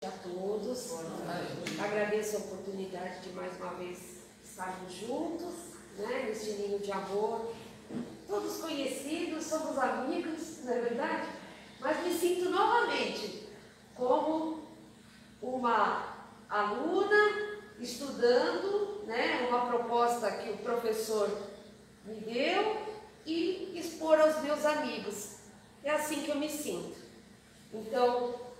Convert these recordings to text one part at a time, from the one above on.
A todos, agradeço a oportunidade de mais uma vez estarmos juntos, né, neste ninho de amor, todos conhecidos, somos amigos, não é verdade? Mas me sinto novamente como uma aluna estudando, né, uma proposta que o professor me deu e expor aos meus amigos. É assim que eu me sinto. Então,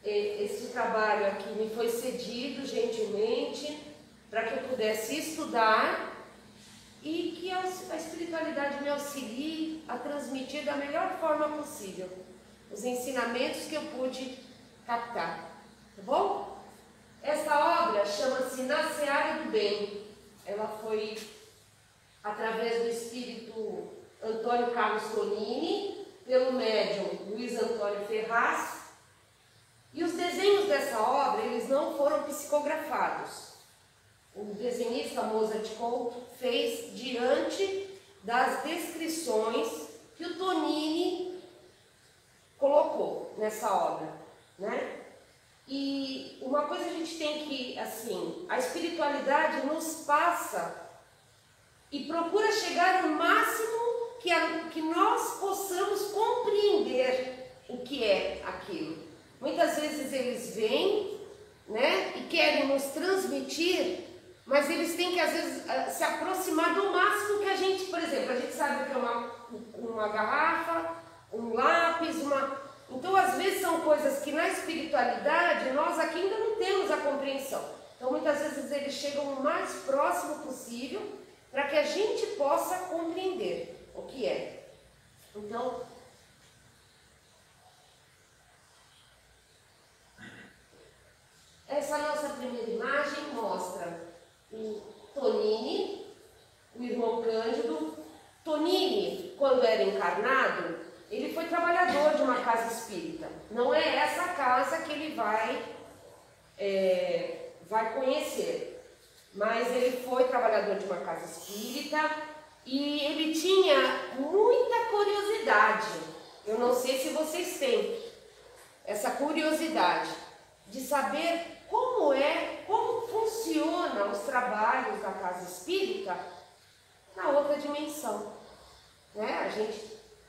esse trabalho aqui me foi cedido gentilmente para que eu pudesse estudar e que a espiritualidade me auxilie a transmitir da melhor forma possível os ensinamentos que eu pude captar, tá bom? Essa obra chama-se Na Seara do Bem. Ela foi através do espírito Antônio Carlos Tonini, pelo médium Luiz Antônio Ferraz. E os desenhos dessa obra, eles não foram psicografados. O desenhista Mozart Couto fez diante das descrições que o Tonini colocou nessa obra, né? E uma coisa a gente tem que, assim, a espiritualidade nos passa e procura chegar no máximo que nós possamos compreender o que é aquilo. Muitas vezes eles vêm, né, e querem nos transmitir, mas eles têm que, às vezes, se aproximar do máximo que a gente, por exemplo, a gente sabe o que é uma garrafa, um lápis, Então, às vezes, são coisas que na espiritualidade nós aqui ainda não temos a compreensão. Então, muitas vezes, eles chegam o mais próximo possível para que a gente possa compreender o que é. Então, essa nossa primeira imagem mostra o Tonini, o irmão Cândido. Tonini, quando era encarnado, ele foi trabalhador de uma casa espírita. Não é essa casa que ele vai conhecer, mas ele foi trabalhador de uma casa espírita e ele tinha muita curiosidade. Eu não sei se vocês têm essa curiosidade de saber como funciona os trabalhos da casa espírita na outra dimensão, né?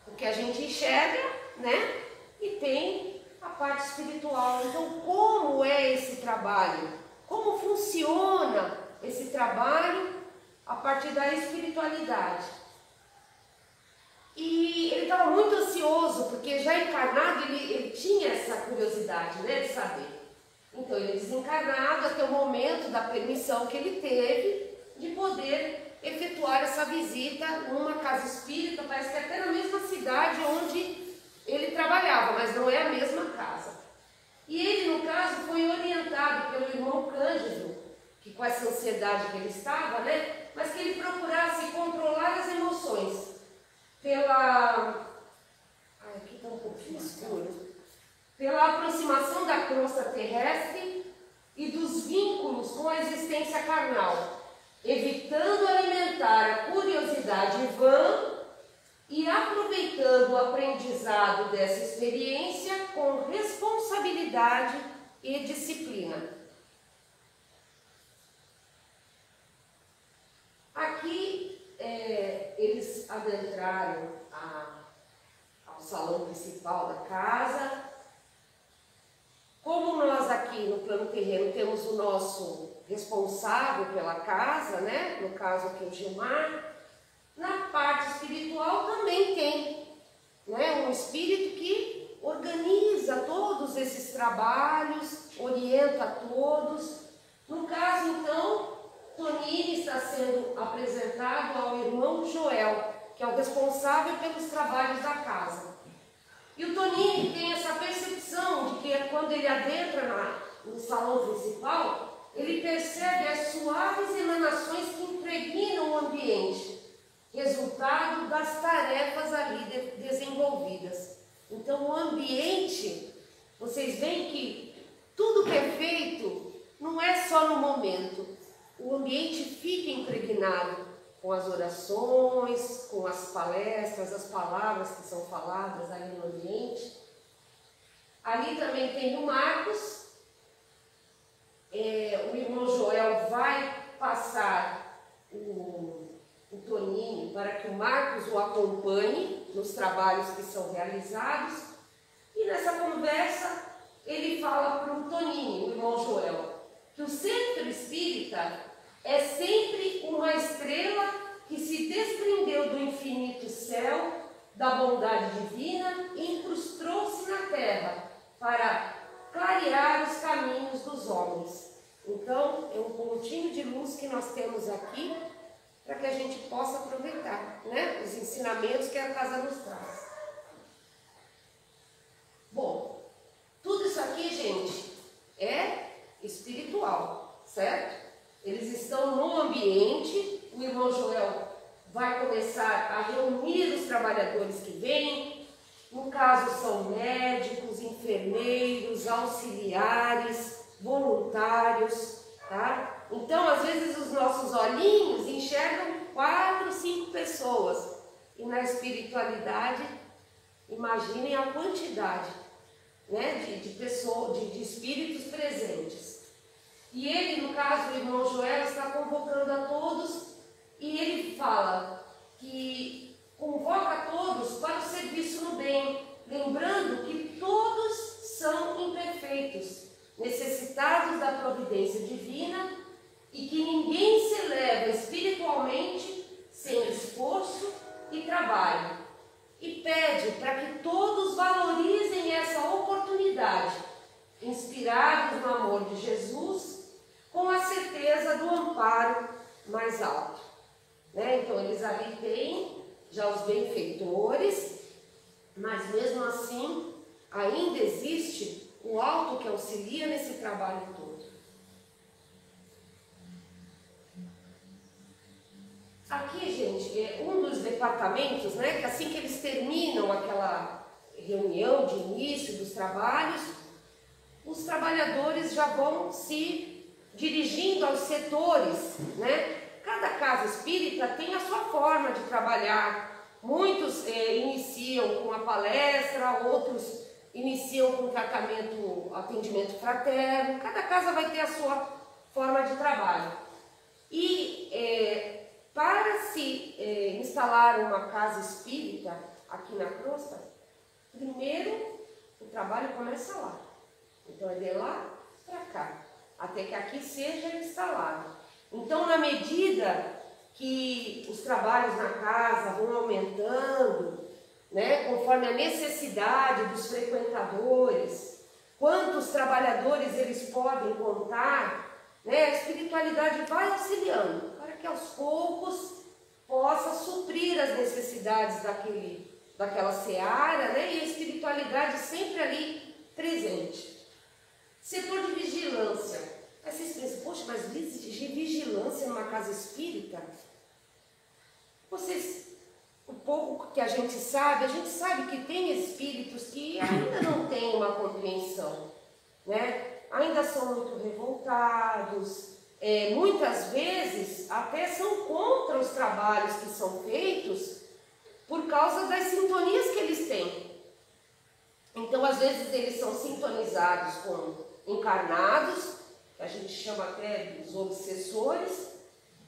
Porque a gente enxerga, né? E tem a parte espiritual. Então, como é esse trabalho? Como funciona esse trabalho a partir da espiritualidade? E ele estava muito ansioso, porque já encarnado ele tinha essa curiosidade, né, de saber. Então, ele desencarnado até o momento da permissão que ele teve de poder efetuar essa visita numa casa espírita, parece que até na mesma cidade onde ele trabalhava, mas não é a mesma casa. E ele, no caso, foi orientado pelo irmão Cândido, que com essa ansiedade que ele estava, né, mas que ele procurasse controlar as emoções aqui está um pouquinho escuro. Pela aproximação da crosta terrestre e dos vínculos com a existência carnal, evitando alimentar a curiosidade vã e aproveitando o aprendizado dessa experiência com responsabilidade e disciplina. Aqui eles adentraram ao salão principal da casa. Como nós aqui no plano terreno temos o nosso responsável pela casa, né? No caso aqui o Gilmar, na parte espiritual também tem, né, um espírito que organiza todos esses trabalhos, orienta a todos. No caso, então, Tonini está sendo apresentado ao irmão Joel, que é o responsável pelos trabalhos da casa. E o Tonini tem essa percepção de que quando ele adentra no salão principal, ele percebe as suaves emanações que impregnam o ambiente, resultado das tarefas ali desenvolvidas. Então, o ambiente, vocês veem que tudo que é feito não é só no momento. O ambiente fica impregnado com as orações, com as palestras, as palavras que são faladas ali no ambiente. Ali também tem o Marcos, o irmão Joel vai passar o Toninho para que o Marcos o acompanhe nos trabalhos que são realizados. E nessa conversa ele fala para o Toninho, o irmão Joel, que o centro espírita é sempre uma estrela que se desprendeu do infinito céu, da bondade divina e incrustou-se na terra para clarear os caminhos dos homens. Então, é um pontinho de luz que nós temos aqui para que a gente possa aproveitar, né, os ensinamentos que a casa nos traz. Bom, tudo isso aqui, gente, é espiritual, certo? Eles estão no ambiente, o irmão Joel vai começar a reunir os trabalhadores que vêm, no caso são médicos, enfermeiros, auxiliares, voluntários, tá? Então, às vezes, os nossos olhinhos enxergam 4, 5 pessoas, e na espiritualidade, imaginem a quantidade, né, de pessoas, de espíritos presentes. E ele, no caso, o irmão Joel, está convocando a todos, e ele fala que convoca todos para o serviço no bem, lembrando que todos são imperfeitos, necessitados da providência divina, e que ninguém se eleva espiritualmente sem esforço e trabalho. E pede para que todos valorizem essa oportunidade, inspirados no amor de Jesus, com a certeza do amparo mais alto. Né? Então, eles ali têm já os benfeitores, mas mesmo assim, ainda existe o alto que auxilia nesse trabalho todo. Aqui, gente, é um dos departamentos, né, que assim que eles terminam aquela reunião de início dos trabalhos, os trabalhadores já vão se dirigindo aos setores, né? Cada casa espírita tem a sua forma de trabalhar. Muitos iniciam com a palestra, outros iniciam com tratamento, atendimento fraterno. Cada casa vai ter a sua forma de trabalho. E para se instalar uma casa espírita aqui na crosta, primeiro o trabalho começa lá. Então é de lá para cá, até que aqui seja instalado. Então, na medida que os trabalhos na casa vão aumentando, né, conforme a necessidade dos frequentadores, quantos trabalhadores eles podem contar, né, a espiritualidade vai auxiliando para que aos poucos possa suprir as necessidades daquela seara, né, e a espiritualidade sempre ali presente. Setor de vigilância. Aí vocês pensam, poxa, mas vigilância numa casa espírita? O pouco que a gente sabe que tem espíritos que ainda não têm uma compreensão, né? Ainda são muito revoltados, muitas vezes até são contra os trabalhos que são feitos por causa das sintonias que eles têm. Então, às vezes, eles são sintonizados com encarnados, que a gente chama até dos obsessores,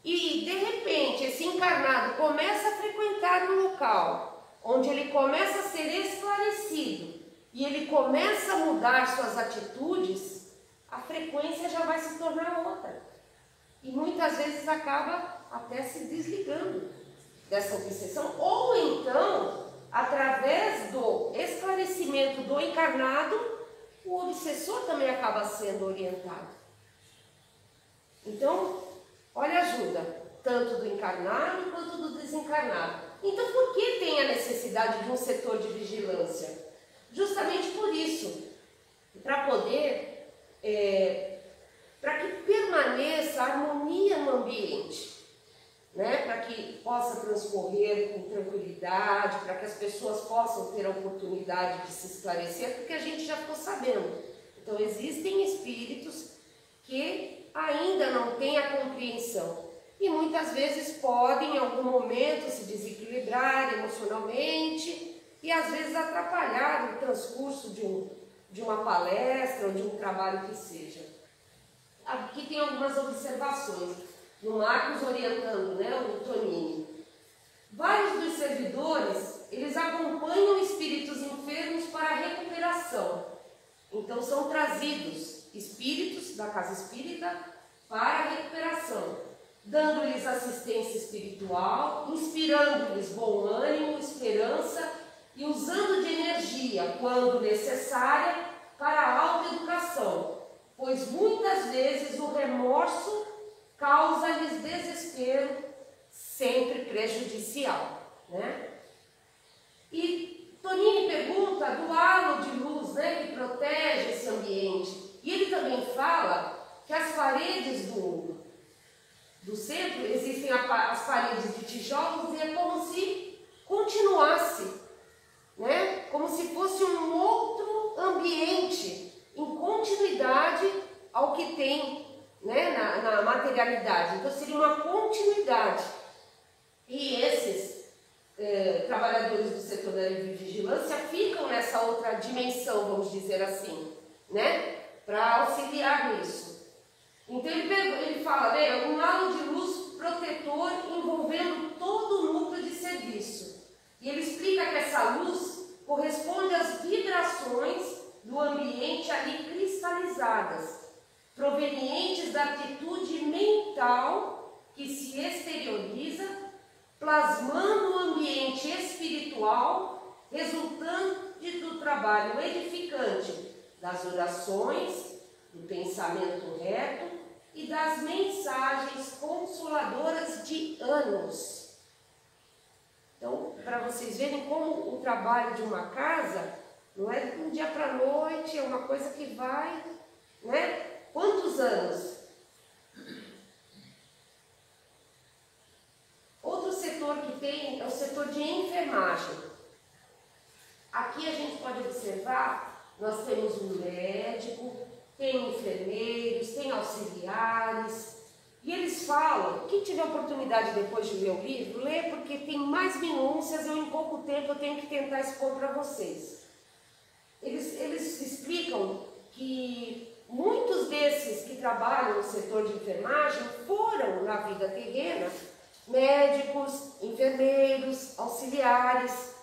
e de repente esse encarnado começa a frequentar um local onde ele começa a ser esclarecido e ele começa a mudar suas atitudes, a frequência já vai se tornar outra. E muitas vezes acaba até se desligando dessa obsessão, ou então, através do esclarecimento do encarnado, o obsessor também acaba sendo orientado. Então, olha a ajuda, tanto do encarnado quanto do desencarnado. Então, por que tem a necessidade de um setor de vigilância? Justamente por isso, para poder, para que permaneça a harmonia no ambiente, né? Para que possa transcorrer com tranquilidade, para que as pessoas possam ter a oportunidade de se esclarecer, porque a gente já ficou sabendo. Então, existem espíritos que ainda não têm a compreensão e muitas vezes podem, em algum momento, se desequilibrar emocionalmente e, às vezes, atrapalhar o transcurso de uma palestra ou de um trabalho que seja. aqui tem algumas observações do Marcos orientando, né, o Tonini. Vários dos servidores, eles acompanham espíritos enfermos para a recuperação. Então são trazidos espíritos da casa espírita para a recuperação, dando-lhes assistência espiritual, inspirando-lhes bom ânimo, esperança e usando de energia, quando necessária, para a autoeducação, pois muitas vezes o remorso causa-lhes desespero, sempre prejudicial, né? E Tonini pergunta do halo de luz, né, que protege esse ambiente. E ele também fala que as paredes do centro, existem as paredes de tijolos, e é como se continuasse, né, como se fosse um outro ambiente, em continuidade ao que tem, né, na materialidade. Então seria uma continuidade. E esses trabalhadores do setor da vigilância ficam nessa outra dimensão, vamos dizer assim, né, para auxiliar nisso. Então ele fala, né, um halo de luz protetor envolvendo todo o núcleo de serviço. E ele explica que essa luz corresponde às vibrações do ambiente ali cristalizadas, provenientes da atitude mental que se exterioriza, plasmando o ambiente espiritual, resultante do trabalho edificante das orações, do pensamento reto e das mensagens consoladoras de anos. Então, para vocês verem como o trabalho de uma casa não é de um dia para a noite, é uma coisa que vai, né? Quantos anos? Outro setor que tem é o setor de enfermagem. Aqui a gente pode observar, nós temos um médico, tem enfermeiros, tem auxiliares, e eles falam, quem tiver oportunidade depois de ler o livro, lê, porque tem mais minúcias, em pouco tempo eu tenho que tentar expor para vocês. Eles explicam que muitos desses que trabalham no setor de enfermagem foram, na vida terrena, médicos, enfermeiros, auxiliares,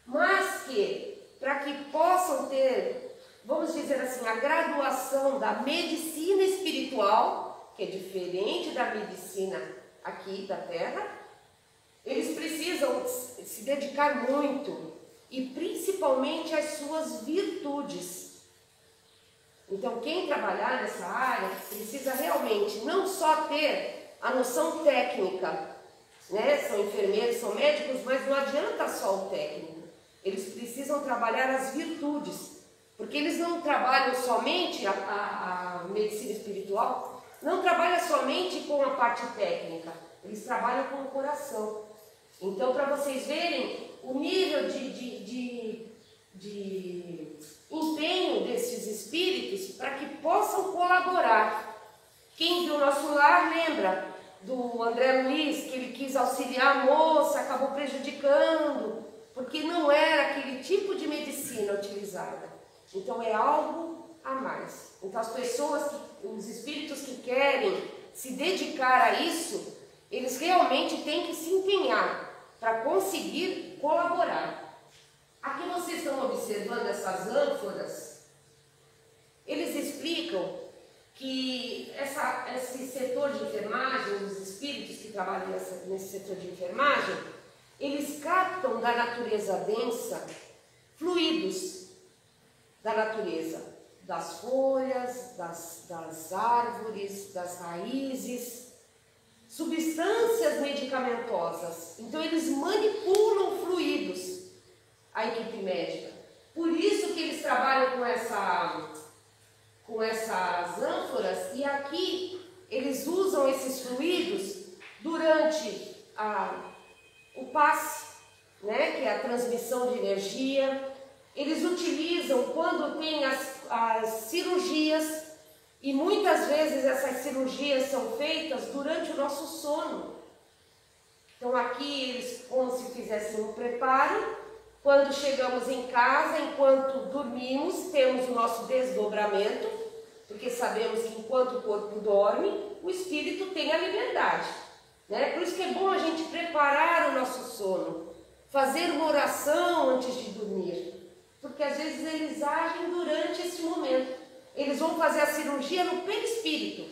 mas que, para que possam ter, vamos dizer assim, a graduação da medicina espiritual, que é diferente da medicina aqui da Terra, eles precisam se dedicar muito, e principalmente às suas virtudes. Então, quem trabalhar nessa área precisa realmente não só ter a noção técnica, né? São enfermeiros, são médicos, mas não adianta só o técnico. Eles precisam trabalhar as virtudes, porque eles não trabalham somente a medicina espiritual, não trabalha somente com a parte técnica, eles trabalham com o coração. Então, para vocês verem o nível de empenho desses espíritos para que possam colaborar. Quem viu o nosso lar lembra do André Luiz, que ele quis auxiliar a moça, acabou prejudicando, porque não era aquele tipo de medicina utilizada. Então é algo a mais. Então as pessoas, os espíritos que querem se dedicar a isso, eles realmente têm que se empenhar para conseguir colaborar. Aqui vocês estão observando essas ânforas, eles explicam que esse setor de enfermagem, os espíritos que trabalham nesse setor de enfermagem, eles captam da natureza densa fluidos da natureza, das folhas, das árvores, das raízes, substâncias medicamentosas. Então eles manipulam fluidos, a equipe médica. Por isso que eles trabalham com essas ânforas, e aqui eles usam esses fluidos durante o passe, né, que é a transmissão de energia. Eles utilizam quando tem as cirurgias, e muitas vezes essas cirurgias são feitas durante o nosso sono. Então aqui eles, como se fizessem um preparo. Quando chegamos em casa, enquanto dormimos, temos o nosso desdobramento, porque sabemos que enquanto o corpo dorme, o espírito tem a liberdade, né? Por isso que é bom a gente preparar o nosso sono, fazer uma oração antes de dormir, porque às vezes eles agem durante esse momento. Eles vão fazer a cirurgia no perispírito,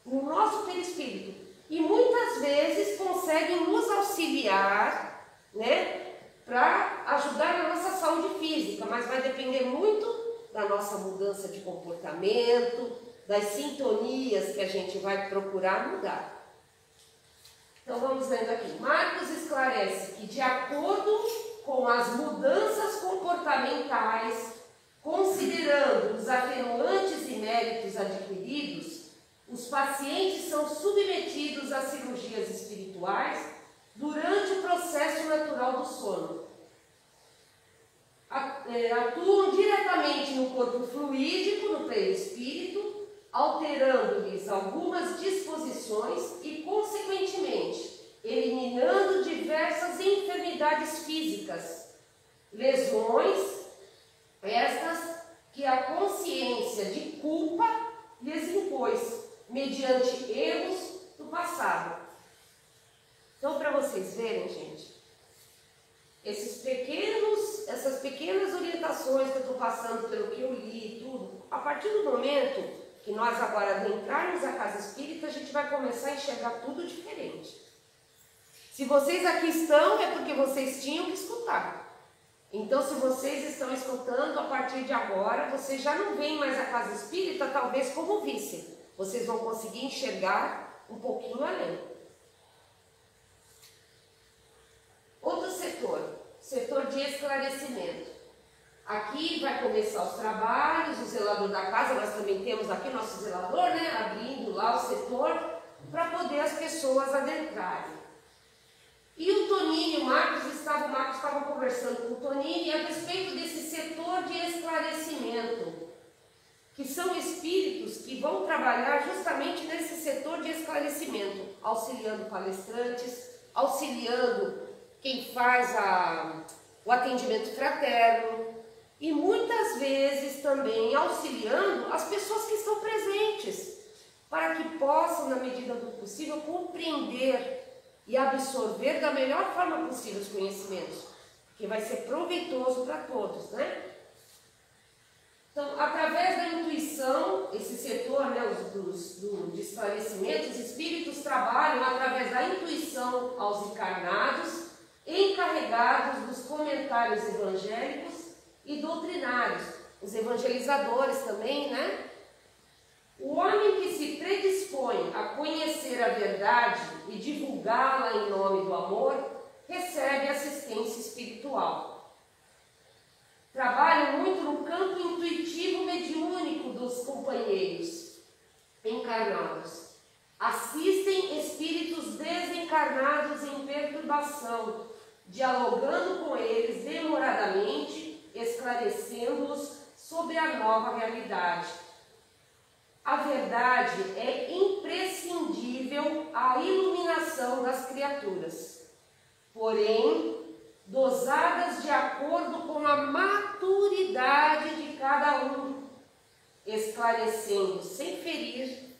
no nosso perispírito, e muitas vezes conseguem nos auxiliar, né, para ajudar na nossa saúde física, mas vai depender muito da nossa mudança de comportamento, das sintonias que a gente vai procurar mudar. Então vamos lendo aqui. Marcos esclarece que, de acordo com as mudanças comportamentais, considerando os atenuantes e méritos adquiridos, os pacientes são submetidos a cirurgias espirituais durante o processo natural do sono. Atuam diretamente no corpo fluídico, no perispírito, alterando-lhes algumas disposições e, consequentemente, eliminando diversas enfermidades físicas, lesões, estas que a consciência de culpa lhes impôs, mediante erros do passado. Então, para vocês verem, gente, essas pequenas orientações que eu estou passando pelo que eu li e tudo, a partir do momento que nós agora adentrarmos a casa espírita, a gente vai começar a enxergar tudo diferente. Se vocês aqui estão, é porque vocês tinham que escutar. Então, se vocês estão escutando, a partir de agora, vocês já não veem mais a casa espírita, talvez como vissem. Vocês vão conseguir enxergar um pouquinho além. Outro setor de esclarecimento. Aqui vai começar os trabalhos, o zelador da casa, nós também temos aqui nosso zelador, né, abrindo lá o setor, para poder as pessoas adentrarem. E o Toninho e o Marcos estavam conversando com o Toninho a respeito desse setor de esclarecimento, que são espíritos que vão trabalhar justamente nesse setor de esclarecimento, auxiliando palestrantes, auxiliando quem faz o atendimento fraterno e muitas vezes também auxiliando as pessoas que estão presentes, para que possam, na medida do possível, compreender e absorver da melhor forma possível os conhecimentos, que vai ser proveitoso para todos, né? Então, através da intuição, esse setor, né, de esclarecimento, os espíritos trabalham através da intuição aos encarnados, encarregados dos comentários evangélicos e doutrinários, os evangelizadores também, né? O homem que se predispõe a conhecer a verdade e divulgá-la em nome do amor, recebe assistência espiritual. Trabalham muito no campo intuitivo mediúnico dos companheiros encarnados. Assistem espíritos desencarnados em perturbação, dialogando com eles demoradamente, esclarecendo-os sobre a nova realidade. A verdade é imprescindível à iluminação das criaturas, porém, dosadas de acordo com a maturidade de cada um, esclarecendo sem ferir,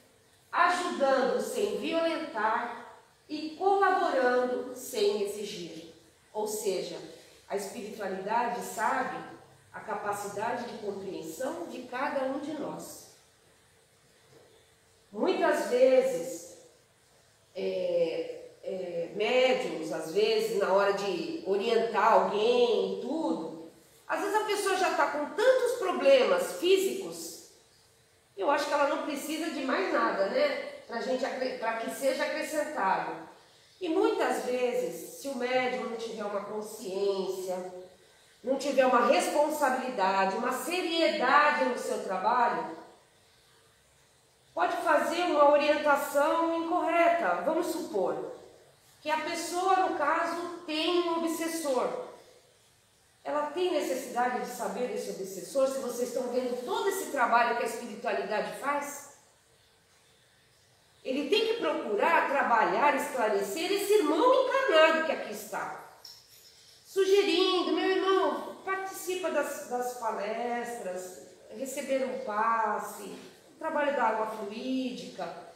ajudando sem violentar e colaborando sem exigir. Ou seja, a espiritualidade sabe a capacidade de compreensão de cada um de nós. Muitas vezes, médiums, às vezes, na hora de orientar alguém e tudo, às vezes a pessoa já está com tantos problemas físicos, eu acho que ela não precisa de mais nada, né? Para que seja acrescentado. E muitas vezes, se o médium não tiver uma consciência, não tiver uma responsabilidade, uma seriedade no seu trabalho, pode fazer uma orientação incorreta. Vamos supor que a pessoa, no caso, tem um obsessor. Ela tem necessidade de saber desse obsessor, se vocês estão vendo todo esse trabalho que a espiritualidade faz? Ele tem que procurar trabalhar, esclarecer esse irmão encarnado que aqui está. Sugerindo, meu irmão, participa das palestras, receber um passe, trabalho da água fluídica.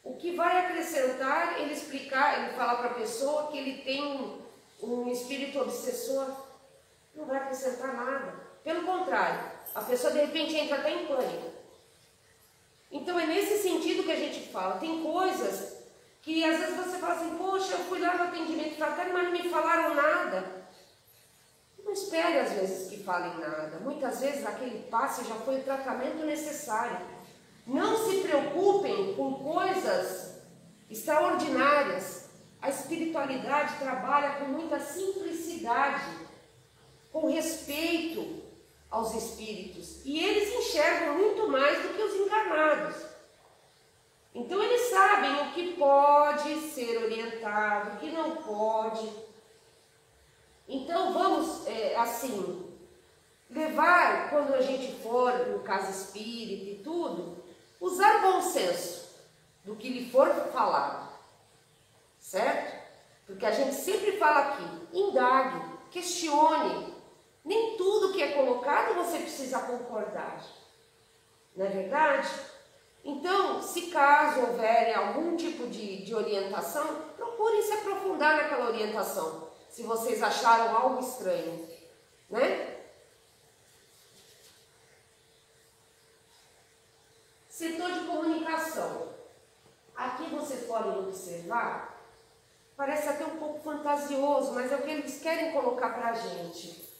O que vai acrescentar, ele explicar, ele falar para a pessoa que ele tem um espírito obsessor, não vai acrescentar nada. Pelo contrário, a pessoa de repente entra até em pânico. Então é nesse sentido que a gente fala. Tem coisas que às vezes você fala assim, poxa, eu fui lá no atendimento fraterno, mas não me falaram nada. Não espere às vezes que falem nada. Muitas vezes aquele passe já foi o tratamento necessário. Não se preocupem com coisas extraordinárias. A espiritualidade trabalha com muita simplicidade, com respeito aos espíritos. E eles enxergam muito mais do que os encarnados. Então eles sabem o que pode ser orientado, o que não pode. Então vamos, assim, levar, quando a gente for no caso espírita e tudo, usar bom senso do que lhe for falado, certo? Porque a gente sempre fala aqui, indague, questione. Nem tudo que é colocado você precisa concordar, não é verdade? Então, se caso houver algum tipo de orientação, procurem se aprofundar naquela orientação, se vocês acharam algo estranho, né? Setor de comunicação. Aqui vocês podem observar, parece até um pouco fantasioso, mas é o que eles querem colocar para a gente.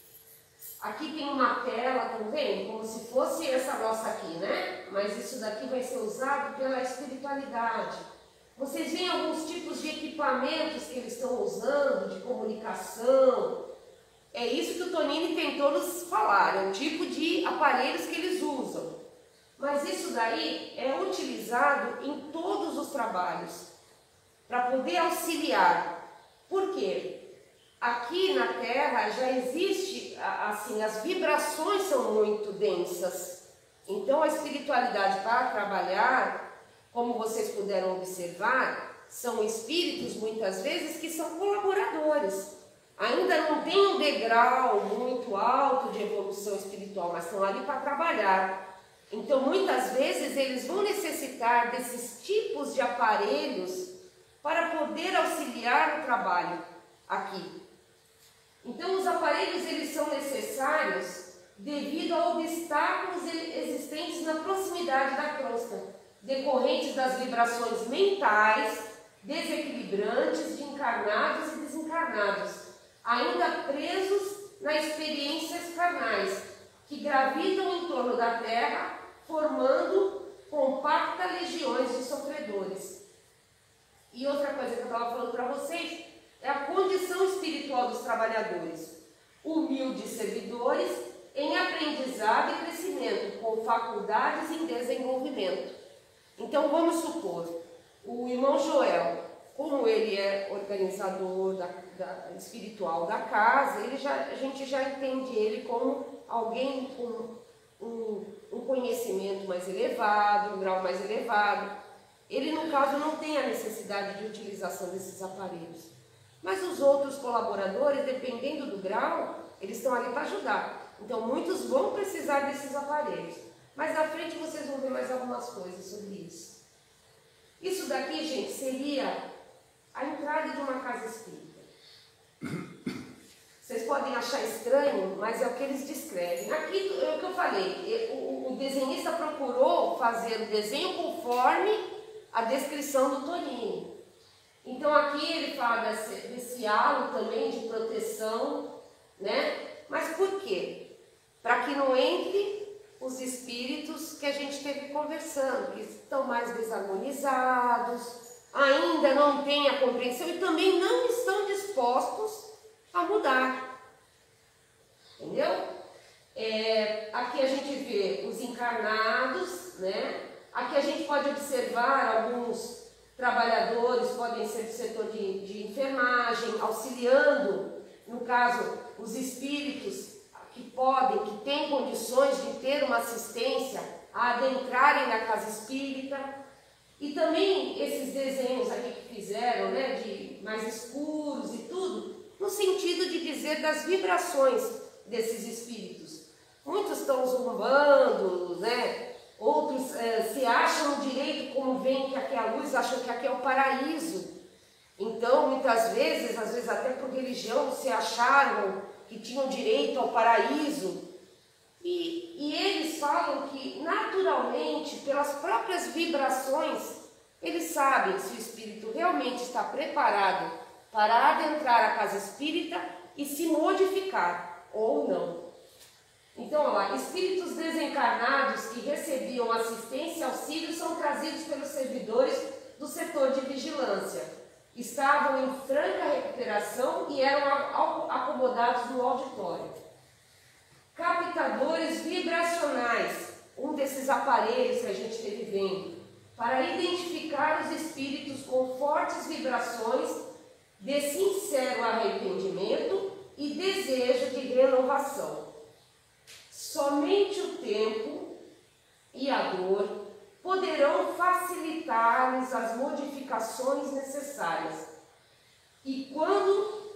Aqui tem uma tela também, como se fosse essa nossa aqui, né? Mas isso daqui vai ser usado pela espiritualidade. Vocês veem alguns tipos de equipamentos que eles estão usando, de comunicação. É isso que o Tonini tentou nos falar, é o tipo de aparelhos que eles usam. Mas isso daí é utilizado em todos os trabalhos, para poder auxiliar. Por quê? Aqui na Terra já existe, assim, as vibrações são muito densas. Então a espiritualidade para trabalhar, como vocês puderam observar, são espíritos muitas vezes que são colaboradores. Ainda não tem um degrau muito alto de evolução espiritual, mas estão ali para trabalhar. Então muitas vezes eles vão necessitar desses tipos de aparelhos para poder auxiliar no trabalho aqui. Então os aparelhos eles são necessários devido a obstáculos existentes na proximidade da crosta, decorrentes das vibrações mentais, desequilibrantes de encarnados e desencarnados, ainda presos nas experiências carnais, que gravitam em torno da Terra, formando compactas legiões de sofredores. E outra coisa que eu estava falando para vocês, é a condição espiritual dos trabalhadores, humildes servidores em aprendizado e crescimento, com faculdades em desenvolvimento. Então vamos supor, o irmão Joel, como ele é organizador espiritual da casa, a gente já entende ele como alguém com um conhecimento mais elevado, um grau mais elevado. Ele, no caso, não tem a necessidade de utilização desses aparelhos. Mas os outros colaboradores, dependendo do grau, eles estão ali para ajudar. Então, muitos vão precisar desses aparelhos. Mais à frente, vocês vão ver mais algumas coisas sobre isso. Isso daqui, gente, seria a entrada de uma casa espírita. Vocês podem achar estranho, mas é o que eles descrevem. Aqui é o que eu falei, o desenhista procurou fazer o desenho conforme a descrição do Tonini. Então aqui ele fala desse halo também de proteção, né? Mas por quê? Para que não entre os espíritos que a gente esteve conversando, que estão mais desarmonizados, ainda não têm a compreensão e também não estão dispostos a mudar. Entendeu? Aqui a gente vê os encarnados, né? Aqui a gente pode observar alguns trabalhadores, podem ser do setor de enfermagem, auxiliando, no caso, os espíritos que têm condições de ter uma assistência a adentrarem na casa espírita. E também esses desenhos aqui que fizeram, né, de mais escuros e tudo, no sentido de dizer das vibrações desses espíritos. Muitos estão zumbando, né, Outros se acham no direito, como veem que aqui é a luz, acham que aqui é o paraíso. Então, muitas vezes, às vezes até por religião, se acharam que tinham direito ao paraíso. E eles falam que, naturalmente, pelas próprias vibrações, eles sabem se o espírito realmente está preparado para adentrar a casa espírita e se modificar ou não. Então, olha lá, espíritos desencarnados que recebiam assistência e auxílio são trazidos pelos servidores do setor de vigilância. Estavam em franca recuperação e eram acomodados no auditório. Captadores vibracionais, um desses aparelhos que a gente teve vendo, para identificar os espíritos com fortes vibrações de sincero arrependimento e desejo de renovação. Somente o tempo e a dor poderão facilitar-lhes as modificações necessárias. E quando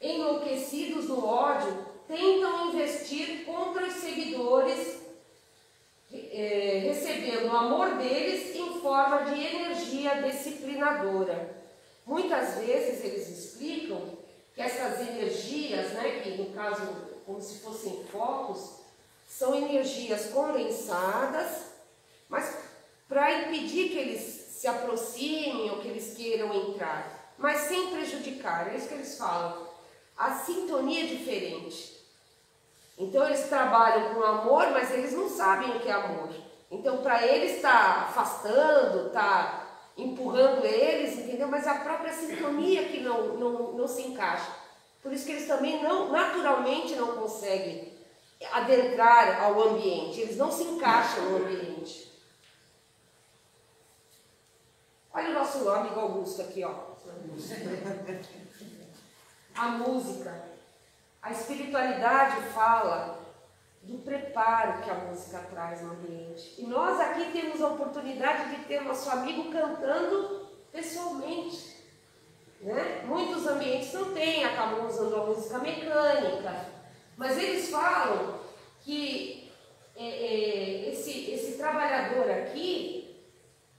enlouquecidos no ódio, tentam investir contra os seguidores, recebendo o amor deles em forma de energia disciplinadora. Muitas vezes eles explicam que essas energias, né, que no caso como se fossem focos, são energias condensadas, mas para impedir que eles se aproximem ou que eles queiram entrar, mas sem prejudicar. É isso que eles falam. A sintonia é diferente. Então eles trabalham com amor, mas eles não sabem o que é amor. Então para eles está afastando, está empurrando eles, entendeu? Mas a própria sintonia que não se encaixa. Por isso que eles também naturalmente não conseguem adentrar ao ambiente. Eles não se encaixam no ambiente. Olha o nosso amigo Augusto aqui, ó. A música. A espiritualidade fala do preparo que a música traz no ambiente. E nós aqui temos a oportunidade de ter nosso amigo cantando pessoalmente. Né? Muitos ambientes não têm, acabam usando a música mecânica. Mas eles falam que esse trabalhador aqui,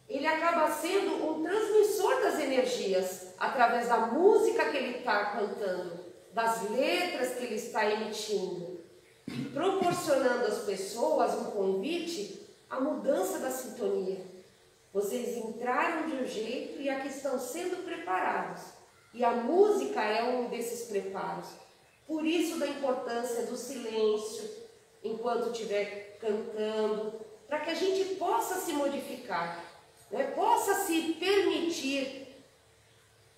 ele acaba sendo um transmissor das energias através da música que ele está cantando, das letras que ele está emitindo, proporcionando às pessoas um convite à mudança da sintonia. Vocês entraram de um jeito e aqui estão sendo preparados. E a música é um desses preparos. Por isso da importância do silêncio enquanto estiver cantando, para que a gente possa se modificar, né? Possa se permitir,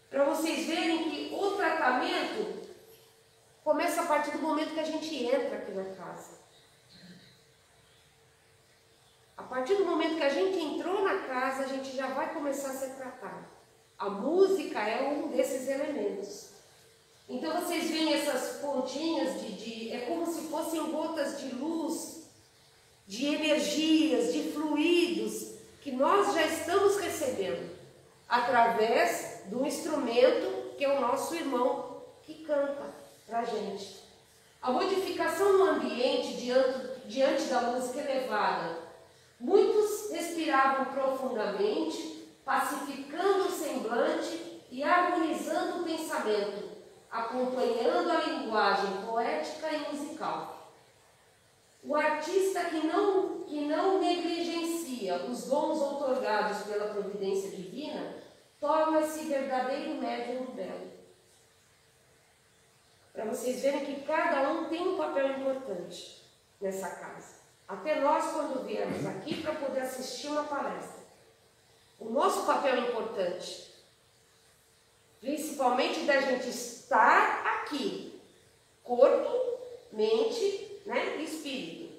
para vocês verem que o tratamento começa a partir do momento que a gente entra aqui na casa. A partir do momento que a gente entrou na casa, a gente já vai começar a ser tratado. A música é um desses elementos. Então vocês veem essas pontinhas é como se fossem gotas de luz, de energias, de fluidos que nós já estamos recebendo através do instrumento que é o nosso irmão que canta para a gente. A modificação no ambiente diante da música elevada. Muitos respiravam profundamente, pacificando o semblante e harmonizando o pensamento, acompanhando a linguagem poética e musical. O artista que não negligencia os dons outorgados pela providência divina, torna-se verdadeiro médium do belo. Para vocês verem que cada um tem um papel importante nessa casa. Até nós, quando viemos aqui para poder assistir uma palestra, o nosso papel é importante. Principalmente da gente estar aqui, corpo, mente, né, e espírito.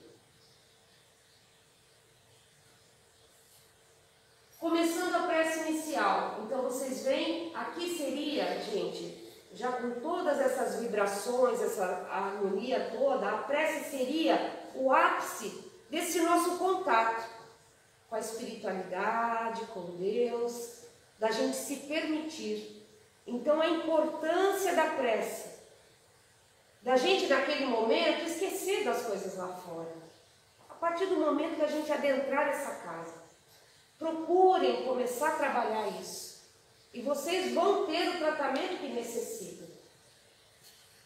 Começando a prece inicial. Então vocês veem, aqui seria, gente, já com todas essas vibrações, essa harmonia toda, a prece seria o ápice desse nosso contato com a espiritualidade, com Deus, da gente se permitir. Então a importância da prece, da gente naquele momento esquecer das coisas lá fora. partir do momento que a gente adentrar essa casa. Procurem começar a trabalhar isso. E vocês vão ter o tratamento que necessitam.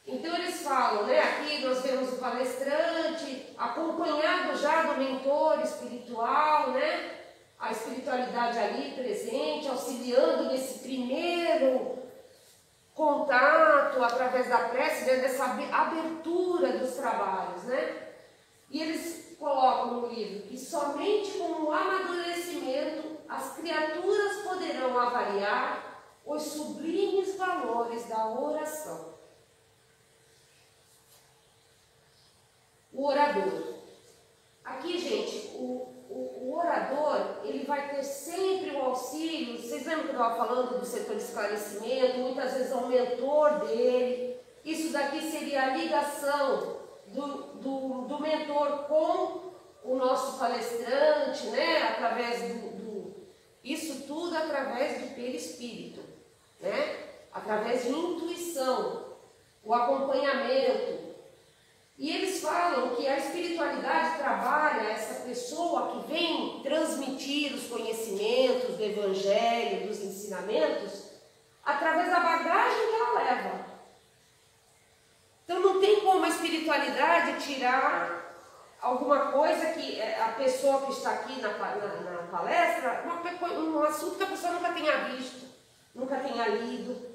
Então eles falam, né? Aqui nós vemos o palestrante acompanhado já do mentor espiritual, né? A espiritualidade ali presente, auxiliando nesse primeiro contato através da prece, né? Dessa abertura dos trabalhos, né? E eles colocam no livro que somente com o amadurecimento as criaturas poderão avaliar os sublimes valores da oração. O orador. Aqui, gente, o orador, ele vai ter sempre o auxílio. Vocês lembram que eu estava falando do setor de esclarecimento? Muitas vezes é o mentor dele. Isso daqui seria a ligação do mentor com o nosso palestrante, né? Através isso tudo através do perispírito, né? Através de intuição, o acompanhamento. E eles falam que a espiritualidade trabalha essa pessoa que vem transmitir os conhecimentos do Evangelho, dos ensinamentos, através da bagagem que ela leva. Então não tem como a espiritualidade tirar alguma coisa que a pessoa que está aqui na palestra, um assunto que a pessoa nunca tenha visto, nunca tenha lido.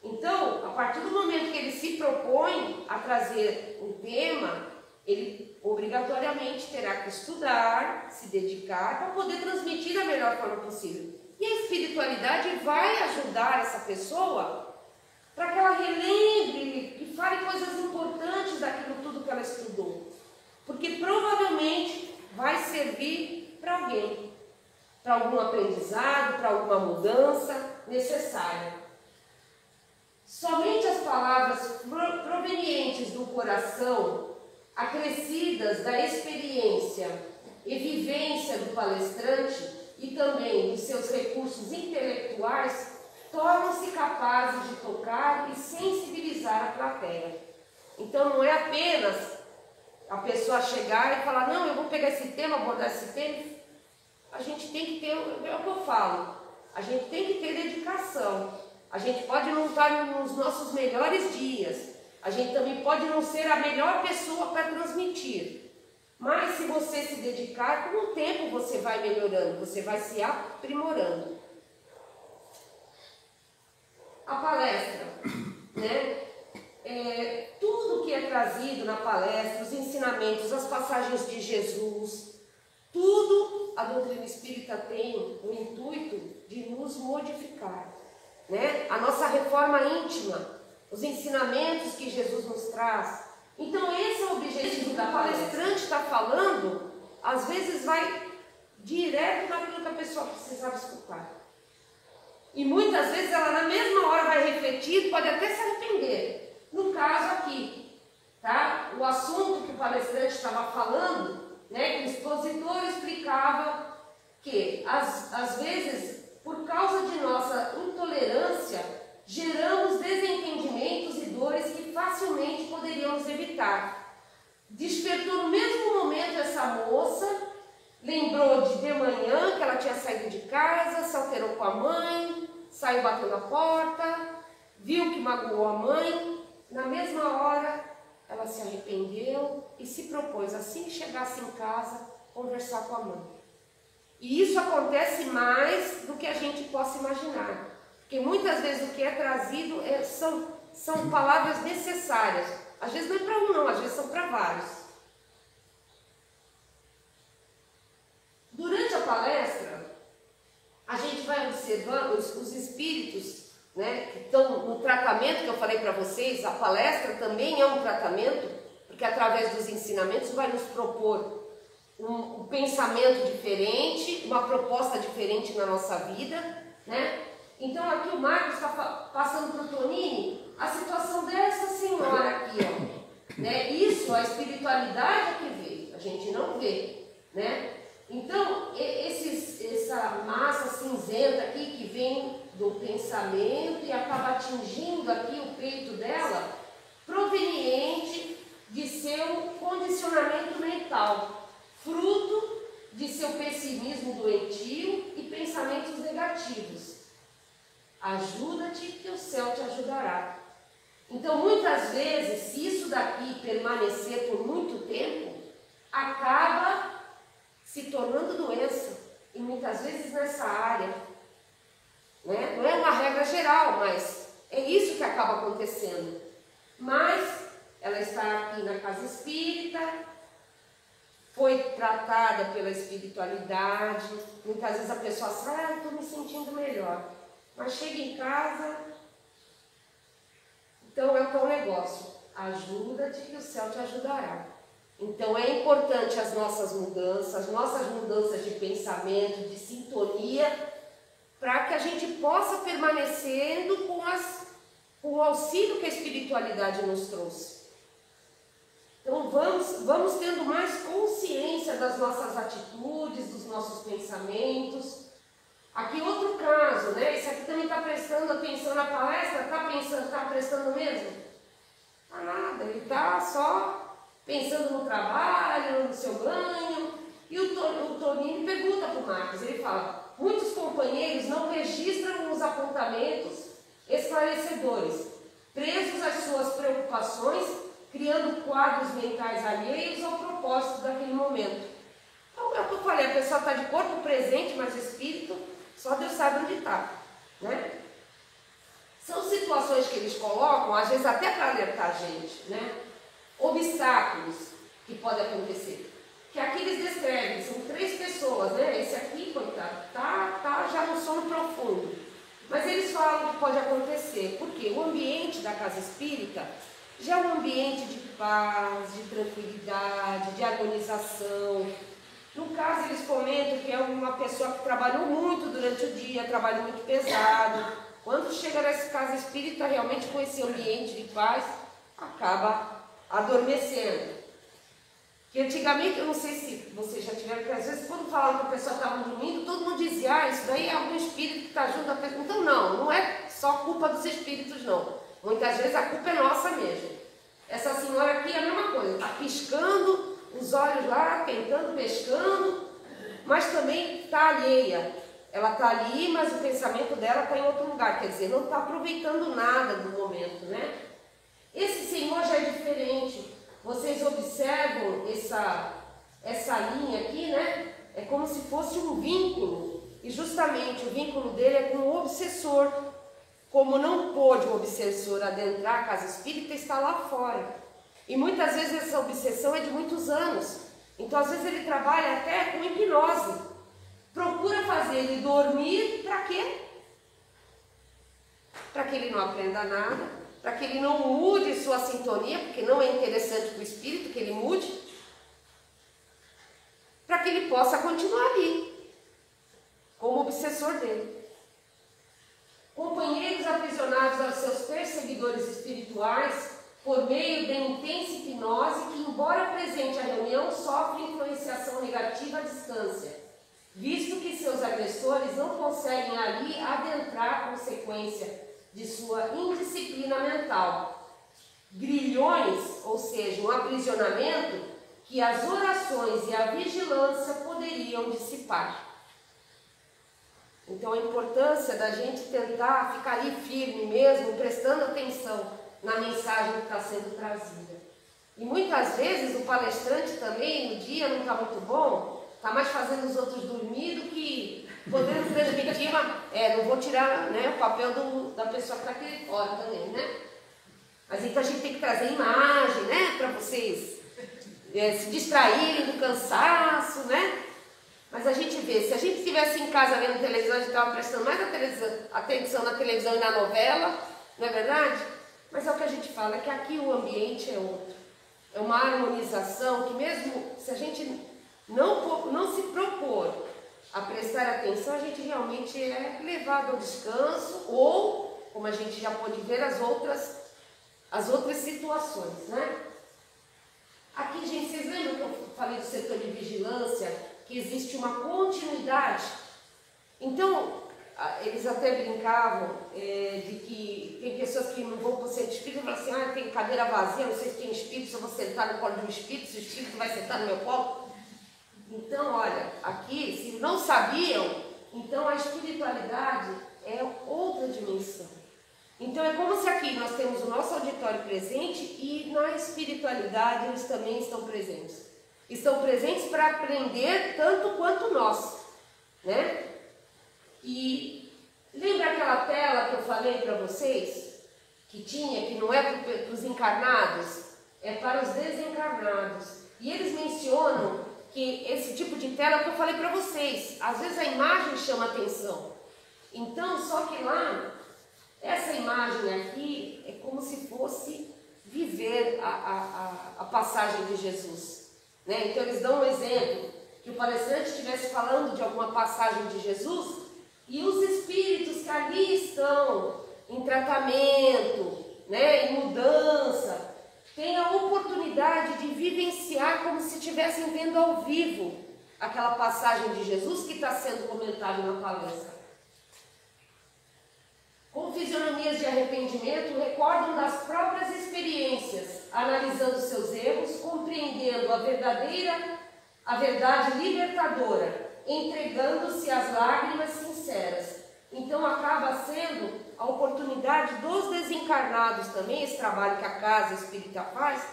Então, a partir do momento que ele se propõe a trazer um tema, ele obrigatoriamente terá que estudar, se dedicar para poder transmitir da melhor forma possível. E a espiritualidade vai ajudar essa pessoa para que ela relembre e fale coisas importantes daquilo tudo que ela estudou. Porque provavelmente vai servir para alguém, para algum aprendizado, para alguma mudança necessária. Somente as palavras provenientes do coração, acrescidas da experiência e vivência do palestrante e também dos seus recursos intelectuais, tornam-se capazes de tocar e sensibilizar a plateia. Então não é apenas a pessoa chegar e falar, não, eu vou pegar esse tema, abordar esse tema. A gente tem que ter, é o que eu falo, a gente tem que ter dedicação. A gente pode não estar nos nossos melhores dias, a gente também pode não ser a melhor pessoa para transmitir. Mas se você se dedicar, com o tempo você vai melhorando, você vai se aprimorando. A palestra, né? Tudo que é trazido na palestra, os ensinamentos, as passagens de Jesus, tudo a doutrina espírita tem o intuito de nos modificar, né? A nossa reforma íntima, os ensinamentos que Jesus nos traz. Então esse é o objetivo da palestra. O palestrante está falando, às vezes vai direto naquilo que a pessoa precisava escutar. E muitas vezes ela na mesma hora vai refletir, pode até se arrepender. No caso aqui, tá? O assunto que o palestrante estava falando, né, que o expositor explicava que às vezes, por causa de nossa intolerância, geramos desentendimentos e dores que facilmente poderíamos evitar. Despertou no mesmo momento essa moça, lembrou de manhã que ela tinha saído de casa, se alterou com a mãe, saiu batendo a porta, viu que magoou a mãe. Na mesma hora, ela se arrependeu e se propôs, assim que chegasse em casa, conversar com a mãe. E isso acontece mais do que a gente possa imaginar. Porque muitas vezes o que é trazido são palavras necessárias. Às vezes não é para um não, às vezes são para vários. Durante a palestra, a gente vai observando os espíritos, né, que estão no tratamento que eu falei para vocês. A palestra também é um tratamento, porque através dos ensinamentos vai nos propor um pensamento diferente, uma proposta diferente na nossa vida, né? Então aqui o Marcos está passando para o Tonini a situação dessa senhora aqui, ó, né? Isso, a espiritualidade é que vê, a gente não vê, né? Então essa massa cinzenta aqui que vem do pensamento e acaba atingindo aqui o peito dela, proveniente de seu condicionamento mental. muitas vezes, se isso daqui permanecer por muito tempo, acaba se tornando doença. E muitas vezes nessa área, né? Não é uma regra geral, mas é isso que acaba acontecendo. Mas ela está aqui na casa espírita, foi tratada pela espiritualidade. Muitas vezes a pessoa fala, eu estou me sentindo melhor. Mas chega em casa, então é o tal negócio, ajuda-te que o céu te ajudará. Então é importante as nossas mudanças de pensamento, de sintonia, para que a gente possa permanecendo com o auxílio que a espiritualidade nos trouxe. Então vamos tendo mais consciência das nossas atitudes, dos nossos pensamentos. Aqui outro caso, né? Esse aqui também está prestando atenção na palestra, está prestando mesmo? Não nada, ele está só pensando no trabalho, no seu ganho. E o Toninho pergunta para o Marcos, ele fala, muitos companheiros não registram os apontamentos esclarecedores, presos às suas preocupações, criando quadros mentais alheios ao propósito daquele momento. Então é o que eu falei, a pessoa está de corpo presente, mas espírito, só Deus sabe onde está, né? São situações que eles colocam, às vezes até para alertar a gente, né? Obstáculos que podem acontecer. Que aqui eles descrevem, são 3 pessoas, né? Esse aqui, coitado, tá já no sono profundo. Mas eles falam que pode acontecer, porque o ambiente da casa espírita já é um ambiente de paz, de tranquilidade, de harmonização. No caso, eles comentam que é uma pessoa que trabalhou muito durante o dia, trabalhou muito pesado. Quando chega nessa casa espírita, realmente com esse ambiente de paz, acaba adormecendo. Que antigamente, eu não sei se vocês já tiveram, porque às vezes quando falavam que a pessoa estava dormindo, todo mundo dizia, isso daí é algum espírito que está junto da pessoa. Então não é só culpa dos espíritos não. Muitas vezes a culpa é nossa mesmo. Essa senhora aqui é a mesma coisa, está piscando, os olhos lá, tentando, pescando, mas também está alheia. Ela está ali, mas o pensamento dela está em outro lugar, quer dizer, não está aproveitando nada do momento, né? Esse senhor já é diferente. Vocês observam essa linha aqui, né? É como se fosse um vínculo, e justamente o vínculo dele é com o obsessor. Como não pôde o obsessor adentrar a casa espírita, está lá fora. E muitas vezes essa obsessão é de muitos anos. Então, às vezes, ele trabalha até com hipnose. Procura fazer ele dormir para quê? Para que ele não aprenda nada, para que ele não mude sua sintonia, porque não é interessante para o espírito que ele mude, para que ele possa continuar ali, como obsessor dele. Companheiros aprisionados aos seus perseguidores espirituais por meio da intensa hipnose que, embora presente à reunião, sofre influenciação negativa à distância, visto que seus agressores não conseguem ali adentrar a consequência de sua indisciplina mental. Grilhões, ou seja, um aprisionamento que as orações e a vigilância poderiam dissipar. Então a importância da gente tentar ficar ali firme mesmo, prestando atenção na mensagem que está sendo trazida. E muitas vezes o palestrante também, no dia não está muito bom, está mais fazendo os outros dormir do que podendo transmitir, não vou tirar, né, o papel da pessoa que está aqui fora também, né? Mas então a gente tem que trazer imagem, né, para vocês se distraírem do cansaço, né? Mas a gente vê, se a gente estivesse em casa vendo televisão, a gente estava prestando mais atenção na televisão e na novela, não é verdade? Mas é o que a gente fala, é que aqui o ambiente é outro. É uma harmonização que mesmo se a gente não se propor a prestar atenção, a gente realmente é levado ao descanso ou, como a gente já pode ver, as outras situações, né? Aqui, gente, vocês lembram que eu falei do setor de vigilância? Que existe uma continuidade. Então, eles até brincavam de que tem pessoas que não vão para o centro espírita e falam assim, tem cadeira vazia, não sei se tem espírito, se eu vou sentar no colo de um espírito, se o espírito vai sentar no meu colo. Então, olha, aqui, se não sabiam, então a espiritualidade é outra dimensão. Então é como se aqui nós temos o nosso auditório presente e na espiritualidade eles também estão presentes. Estão presentes para aprender tanto quanto nós, né? E lembra aquela tela que eu falei para vocês? Que tinha, que não é para os encarnados, é para os desencarnados. E eles mencionam que esse tipo de tela que eu falei para vocês, às vezes a imagem chama atenção. Então, só que lá, essa imagem aqui é como se fosse viver a passagem de Jesus, né? Então eles dão um exemplo, que o palestrante estivesse falando de alguma passagem de Jesus e os espíritos que ali estão em tratamento, né, em mudança, têm a oportunidade de vivenciar como se estivessem vendo ao vivo aquela passagem de Jesus que está sendo comentada na palestra. Com fisionomias de arrependimento, recordam das próprias experiências, analisando seus erros, compreendendo a verdade libertadora, entregando-se às lágrimas sinceras. Então acaba sendo a oportunidade dos desencarnados também, esse trabalho que a Casa Espírita faz,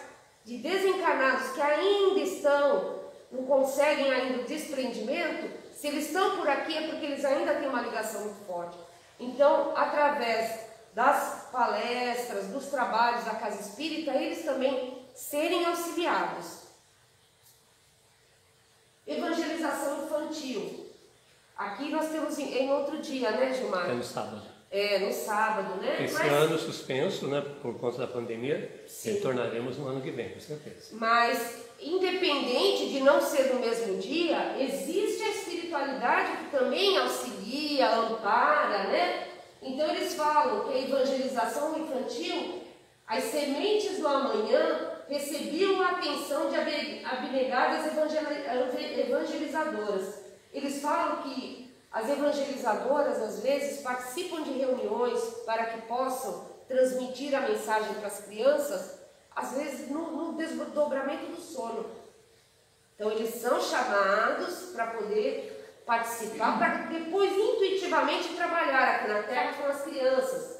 de desencarnados que ainda estão, não conseguem ainda o desprendimento, se eles estão por aqui é porque eles ainda têm uma ligação muito forte. Então, através das palestras, dos trabalhos da Casa Espírita, eles também serem auxiliados. Evangelização infantil. Aqui nós temos em outro dia, né, Gilmar? É no sábado. É, no sábado, né? Esse ano suspenso, né, por conta da pandemia, retornaremos no ano que vem, com certeza. Mas, independente de não ser no mesmo dia, existe a espiritualidade que também auxilia, ampara, né? Então eles falam que a evangelização infantil, as sementes do amanhã recebiam a atenção de abnegadas evangelizadoras. Eles falam que as evangelizadoras, às vezes, participam de reuniões para que possam transmitir a mensagem para as crianças, às vezes no desdobramento do sono. Então, eles são chamados para poder participar, para depois intuitivamente trabalhar aqui na Terra com as crianças.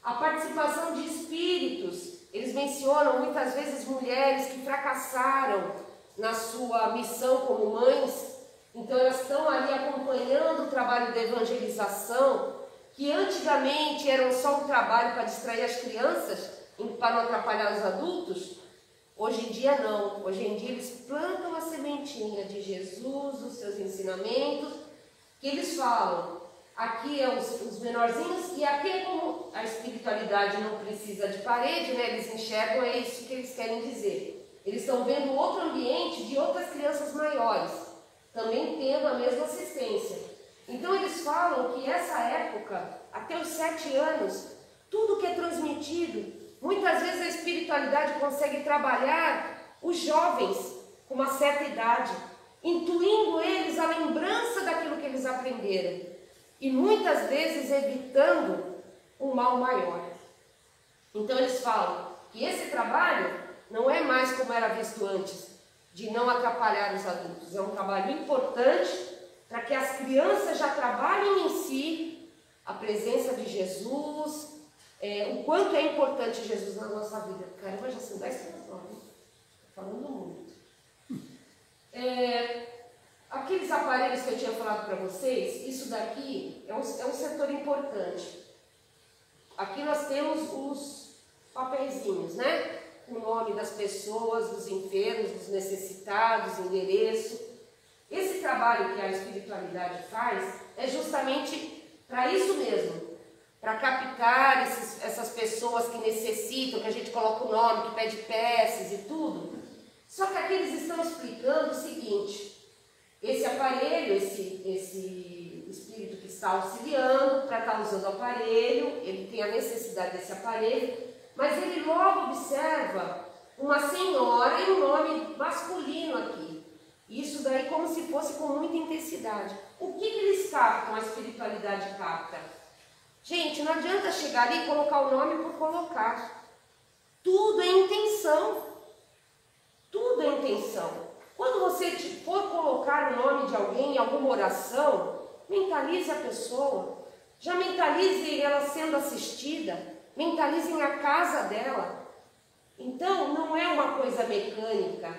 A participação de espíritos, eles mencionam muitas vezes mulheres que fracassaram na sua missão como mães. Então elas estão ali acompanhando o trabalho da evangelização, que antigamente era só um trabalho para distrair as crianças, para não atrapalhar os adultos. Hoje em dia não, hoje em dia eles plantam a sementinha de Jesus, os seus ensinamentos, que eles falam, aqui é os menorzinhos, e aqui é como a espiritualidade não precisa de parede, né? Eles enxergam, é isso que eles querem dizer. Eles estão vendo outro ambiente de outras crianças maiores, também tendo a mesma assistência. Então eles falam que essa época, até os 7 anos, tudo que é transmitido, muitas vezes a espiritualidade consegue trabalhar os jovens com uma certa idade, intuindo eles a lembrança daquilo que eles aprenderam e muitas vezes evitando um mal maior. Então eles falam que esse trabalho não é mais como era visto antes, de não atrapalhar os adultos. É um trabalho importante para que as crianças já trabalhem em si a presença de Jesus, o quanto é importante Jesus na nossa vida. Caramba, já são 10 para 9, falando muito. Aqueles aparelhos que eu tinha falado para vocês, isso daqui é um setor importante. Aqui nós temos os papeizinhos, né? O nome das pessoas, dos enfermos, dos necessitados, endereço. Esse trabalho que a espiritualidade faz é justamente para isso mesmo, para captar essas pessoas que necessitam, que a gente coloca o nome, que pede peças e tudo. Só que aqui eles estão explicando o seguinte: esse aparelho, esse espírito que está auxiliando para estar usando o aparelho, ele tem a necessidade desse aparelho, mas ele logo observa uma senhora e um nome masculino aqui. Isso daí como se fosse com muita intensidade. O que eles captam, a espiritualidade capta? Gente, não adianta chegar ali e colocar o nome por colocar. Tudo é intenção. Tudo é intenção. Quando você for colocar o nome de alguém em alguma oração, mentalize a pessoa. Já mentalize ela sendo assistida. mentalizem a casa dela. Então, não é uma coisa mecânica,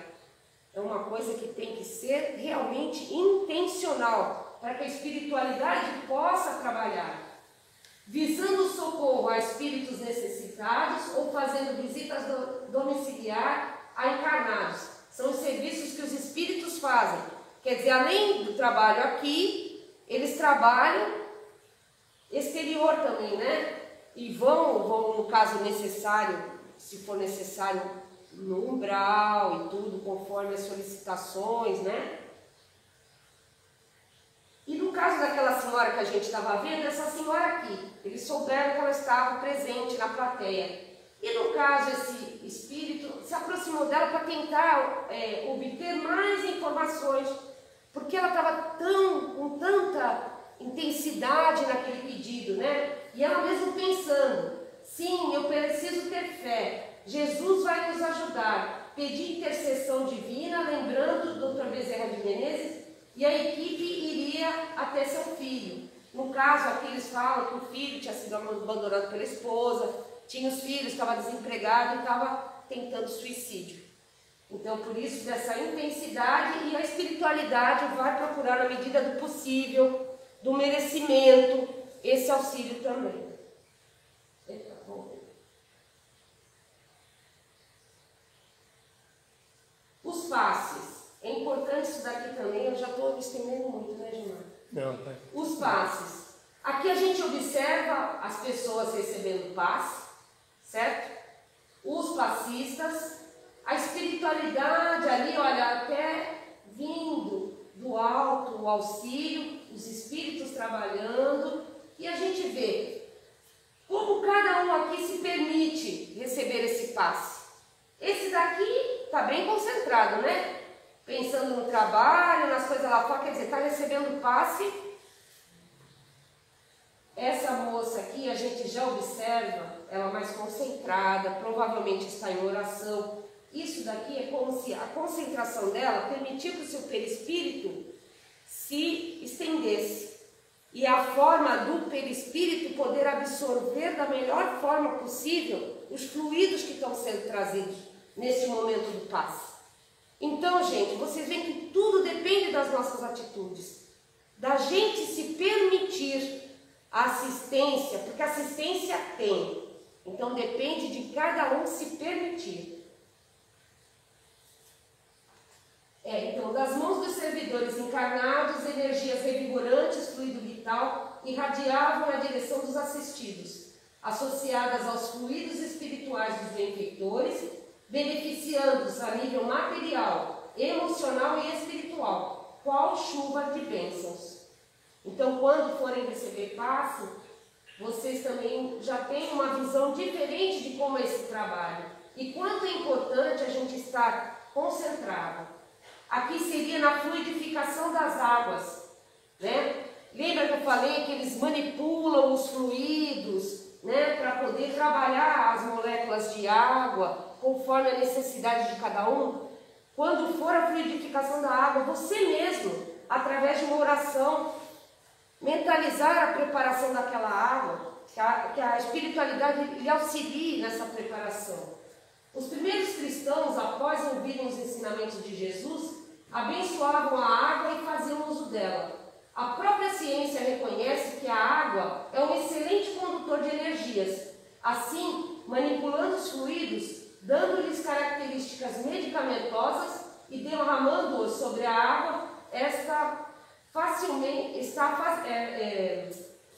é uma coisa que tem que ser realmente intencional, para que a espiritualidade possa trabalhar, visando socorro a espíritos necessitados ou fazendo visitas domiciliares a encarnados. São os serviços que os espíritos fazem. Quer dizer, além do trabalho aqui, eles trabalham exterior também, né? E vão no caso necessário, se for necessário, no umbral e tudo, conforme as solicitações, né? E no caso daquela senhora que a gente estava vendo, essa senhora aqui, eles souberam que ela estava presente na plateia. E no caso, esse espírito se aproximou dela para tentar obter mais informações, porque ela estava com tanta intensidade naquele pedido, né? E ela mesmo pensando, sim, eu preciso ter fé, Jesus vai nos ajudar, pedir intercessão divina, lembrando do Dr. Bezerra de Menezes, e a equipe iria até seu filho. No caso, aqui eles falam que o filho tinha sido abandonado pela esposa, tinha os filhos, estava desempregado e estava tentando suicídio. Então, por isso, dessa intensidade, e a espiritualidade vai procurar, na medida do possível, do merecimento, esse auxílio também. Eita, vamos ver. Os passes. É importante isso daqui também, eu já estou me estendendo muito, né, Gilmar? Não, pai. Os passes. Aqui a gente observa as pessoas recebendo passe, certo? Os passistas, a espiritualidade ali, olha, até vindo do alto, o auxílio, os espíritos trabalhando, e a gente vê como cada um aqui se permite receber esse passe. Esse daqui está bem concentrado, né? Pensando no trabalho, nas coisas lá fora, quer dizer, está recebendo passe. Essa moça aqui, a gente já observa, ela mais concentrada, provavelmente está em oração. Isso daqui é como se a concentração dela permitiu que o seu perispírito se estendesse. E a forma do perispírito poder absorver da melhor forma possível os fluidos que estão sendo trazidos nesse momento do passe. Então, gente, vocês veem que tudo depende das nossas atitudes, da gente se permitir a assistência, porque assistência tem, então depende de cada um se permitir. Então, das mãos dos servidores encarnados, energias revigorantes, fluido vital, irradiavam na direção dos assistidos, associadas aos fluidos espirituais dos benfeitores, beneficiando-os a nível material, emocional e espiritual, qual chuva de bênçãos. Então, quando forem receber passe, vocês também já têm uma visão diferente de como é esse trabalho. E quanto é importante a gente estar concentrado. Aqui seria na fluidificação das águas, né? Lembra que eu falei que eles manipulam os fluidos, né, para poder trabalhar as moléculas de água conforme a necessidade de cada um? Quando for a fluidificação da água, você mesmo, através de uma oração, mentalizar a preparação daquela água, que a espiritualidade lhe auxilie nessa preparação. Os primeiros cristãos, após ouvirem os ensinamentos de Jesus, abençoavam a água e faziam uso dela. A própria ciência reconhece que a água é um excelente condutor de energias. Assim, manipulando os fluidos, dando-lhes características medicamentosas e derramando-os sobre a água,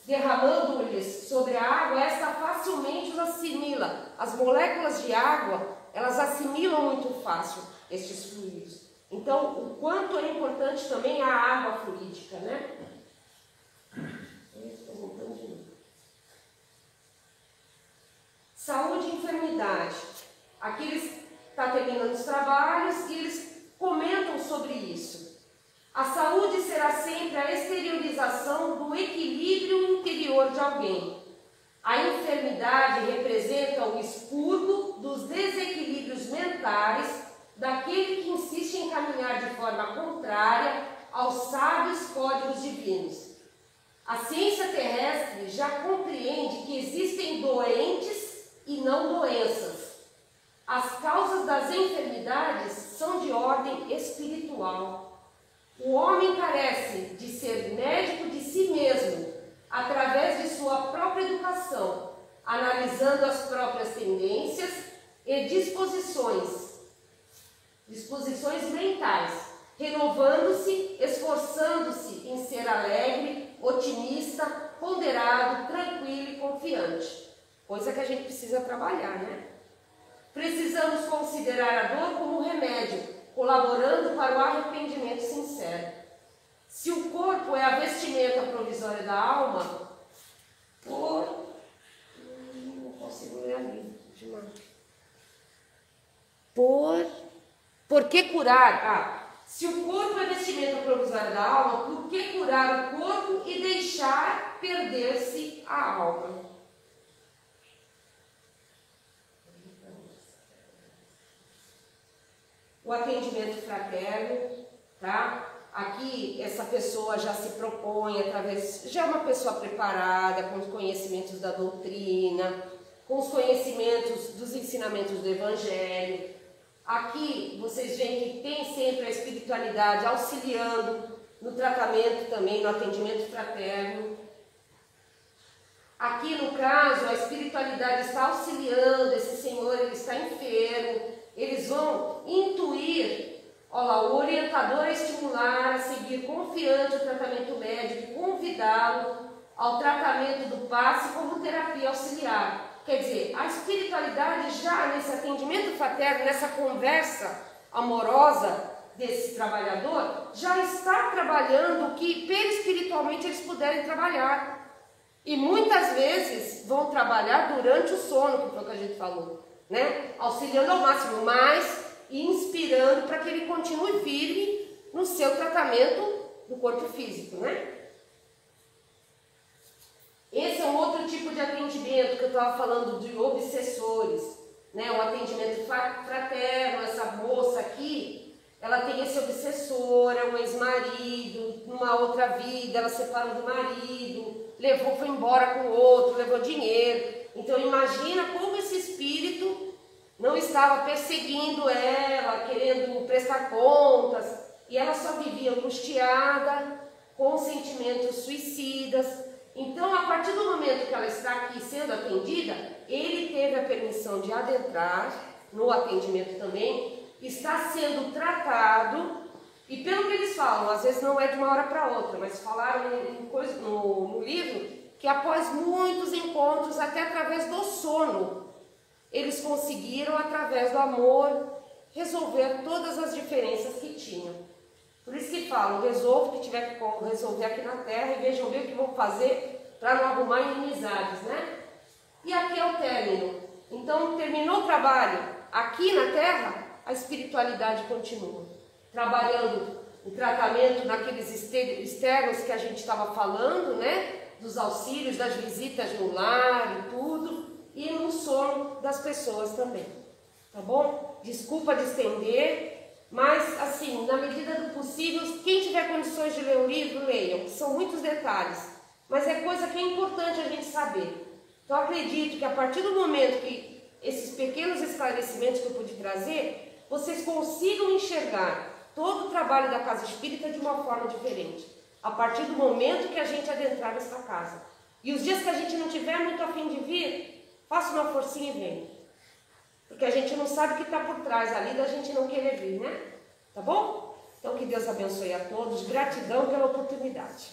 derramando-lhes sobre a água, esta facilmente os assimila. As moléculas de água, elas assimilam muito fácil estes fluidos. Então, o quanto é importante também a água fluídica, né? Estou voltando de novo. Saúde e enfermidade. Aqui eles estão terminando os trabalhos e eles comentam sobre isso. A saúde será sempre a exteriorização do equilíbrio interior de alguém. A enfermidade representa o expurgo dos desequilíbrios mentais daquele que insiste em caminhar de forma contrária aos sábios códigos divinos. A ciência terrestre já compreende que existem doentes e não doenças. As causas das enfermidades são de ordem espiritual. O homem carece de ser médico de si mesmo, através de sua própria educação, analisando as próprias tendências e disposições mentais, renovando-se, esforçando-se em ser alegre, otimista, ponderado, tranquilo e confiante. Coisa que a gente precisa trabalhar, né? Precisamos considerar a dor como remédio, colaborando para o arrependimento sincero. Se o corpo é a vestimenta provisória da alma, não consigo ler ali. Por que curar? Se o corpo é vestimenta provisória da alma, por que curar o corpo e deixar perder-se a alma? O atendimento fraterno, tá? Aqui essa pessoa já se propõe já é uma pessoa preparada, com os conhecimentos da doutrina, com os conhecimentos dos ensinamentos do Evangelho. Aqui vocês veem que tem sempre a espiritualidade auxiliando no tratamento também, no atendimento fraterno. Aqui no caso, a espiritualidade está auxiliando, esse senhor ele está enfermo, eles vão intuir, olha lá, o orientador a estimular a seguir confiante o tratamento médico, convidá-lo ao tratamento do passe como terapia auxiliar. Quer dizer, a espiritualidade já nesse atendimento fraterno, nessa conversa amorosa desse trabalhador, já está trabalhando o que perispiritualmente eles puderem trabalhar. E muitas vezes vão trabalhar durante o sono, que foi o que a gente falou, né? Auxiliando ao máximo, mas inspirando para que ele continue firme no seu tratamento do corpo físico, né? Esse é um outro tipo de atendimento que eu estava falando de obsessores, né? O atendimento fraterno, essa moça aqui, ela tem esse obsessor, é um ex-marido, numa outra vida ela separou do marido, foi embora com o outro, levou dinheiro. Então imagina como esse espírito não estava perseguindo ela, querendo prestar contas, e ela só vivia angustiada, com sentimentos suicidas. Então, a partir do momento que ela está aqui sendo atendida, ele teve a permissão de adentrar no atendimento também, está sendo tratado, e pelo que eles falam, às vezes não é de uma hora para outra, mas falaram no livro que após muitos encontros, até através do sono, eles conseguiram, através do amor, resolver todas as diferenças que tinham. Por isso que falam, resolva o que tiver que resolver aqui na Terra e vejam bem o que vão fazer para não arrumar inimizades, né? E aqui é o término. Então, terminou o trabalho aqui na Terra, a espiritualidade continua. Trabalhando o tratamento naqueles externos que a gente estava falando, né? Dos auxílios, das visitas no lar e tudo. E no sono das pessoas também. Tá bom? Desculpa de estender. Mas, assim, na medida do possível, quem tiver condições de ler o livro, leiam. São muitos detalhes, mas é coisa que é importante a gente saber. Então, acredito que a partir do momento que esses pequenos esclarecimentos que eu pude trazer, vocês consigam enxergar todo o trabalho da Casa Espírita de uma forma diferente. A partir do momento que a gente adentrar nessa casa. E os dias que a gente não tiver muito a fim de vir, faça uma forcinha e venha. Porque a gente não sabe o que está por trás ali da gente não querer vir, né? Tá bom? Então que Deus abençoe a todos. Gratidão pela oportunidade.